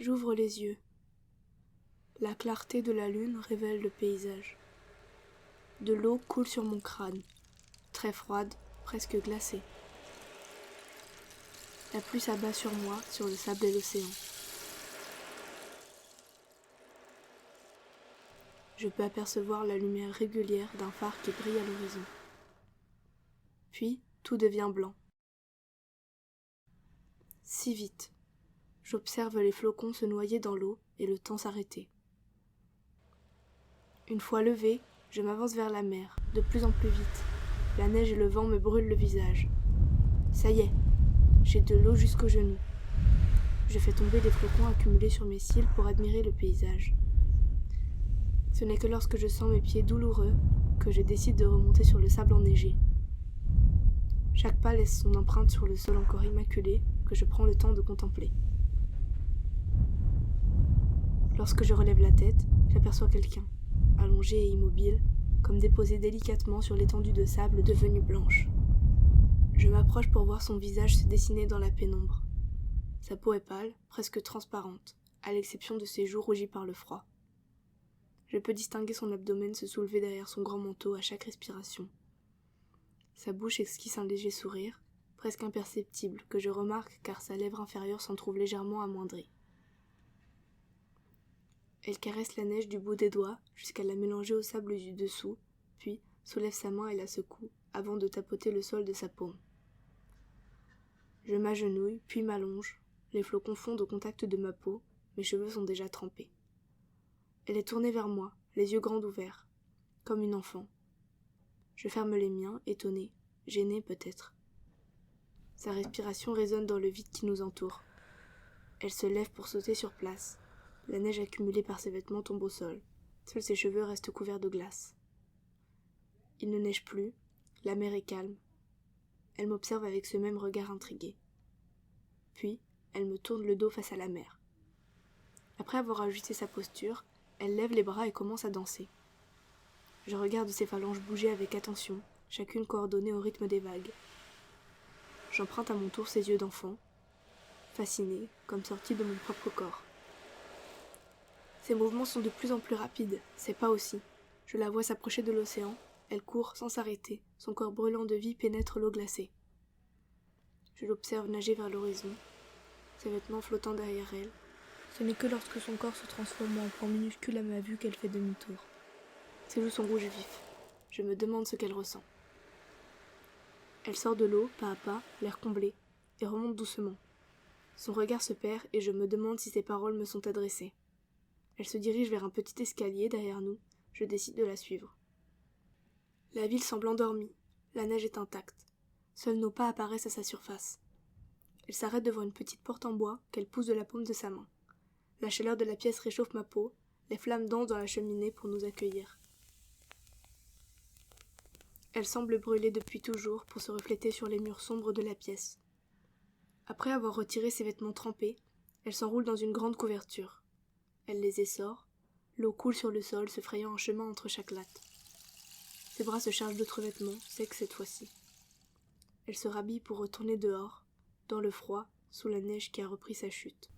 J'ouvre les yeux. La clarté de la lune révèle le paysage. De l'eau coule sur mon crâne, très froide, presque glacée. La pluie s'abat sur moi, sur le sable et l'océan. Je peux apercevoir la lumière régulière d'un phare qui brille à l'horizon. Puis, tout devient blanc. Si vite. J'observe les flocons se noyer dans l'eau et le temps s'arrêter. Une fois levé, je m'avance vers la mer, de plus en plus vite. La neige et le vent me brûlent le visage. Ça y est, j'ai de l'eau jusqu'aux genoux. Je fais tomber des flocons accumulés sur mes cils pour admirer le paysage. Ce n'est que lorsque je sens mes pieds douloureux que je décide de remonter sur le sable enneigé. Chaque pas laisse son empreinte sur le sol encore immaculé que je prends le temps de contempler. Lorsque je relève la tête, j'aperçois quelqu'un, allongé et immobile, comme déposé délicatement sur l'étendue de sable devenue blanche. Je m'approche pour voir son visage se dessiner dans la pénombre. Sa peau est pâle, presque transparente, à l'exception de ses joues rougies par le froid. Je peux distinguer son abdomen se soulever derrière son grand manteau à chaque respiration. Sa bouche esquisse un léger sourire, presque imperceptible, que je remarque car sa lèvre inférieure s'en trouve légèrement amoindrie. Elle caresse la neige du bout des doigts jusqu'à la mélanger au sable du dessous, puis soulève sa main et la secoue avant de tapoter le sol de sa paume. Je m'agenouille, puis m'allonge. Les flocons fondent au contact de ma peau, mes cheveux sont déjà trempés. Elle est tournée vers moi, les yeux grands ouverts, comme une enfant. Je ferme les miens, étonné, gêné peut-être. Sa respiration résonne dans le vide qui nous entoure. Elle se lève pour sauter sur place. La neige accumulée par ses vêtements tombe au sol. Seuls ses cheveux restent couverts de glace. Il ne neige plus, la mer est calme. Elle m'observe avec ce même regard intrigué. Puis, elle me tourne le dos face à la mer. Après avoir ajusté sa posture, elle lève les bras et commence à danser. Je regarde ses phalanges bouger avec attention, chacune coordonnée au rythme des vagues. J'emprunte à mon tour ses yeux d'enfant, fascinée, comme sortie de mon propre corps. Ses mouvements sont de plus en plus rapides, ses pas aussi. Je la vois s'approcher de l'océan, elle court sans s'arrêter, son corps brûlant de vie pénètre l'eau glacée. Je l'observe nager vers l'horizon, ses vêtements flottant derrière elle. Ce n'est que lorsque son corps se transforme en point minuscule à ma vue qu'elle fait demi-tour. Ses joues sont rouges vifs. Je me demande ce qu'elle ressent. Elle sort de l'eau, pas à pas, l'air comblé, et remonte doucement. Son regard se perd et je me demande si ses paroles me sont adressées. Elle se dirige vers un petit escalier derrière nous. Je décide de la suivre. La ville semble endormie. La neige est intacte. Seuls nos pas apparaissent à sa surface. Elle s'arrête devant une petite porte en bois qu'elle pousse de la paume de sa main. La chaleur de la pièce réchauffe ma peau. Les flammes dansent dans la cheminée pour nous accueillir. Elle semble brûler depuis toujours pour se refléter sur les murs sombres de la pièce. Après avoir retiré ses vêtements trempés, elle s'enroule dans une grande couverture. Elle les essore. L'eau coule sur le sol, se frayant un chemin entre chaque latte. Ses bras se chargent d'autres vêtements, secs cette fois-ci. Elle se rhabille pour retourner dehors, dans le froid, sous la neige qui a repris sa chute.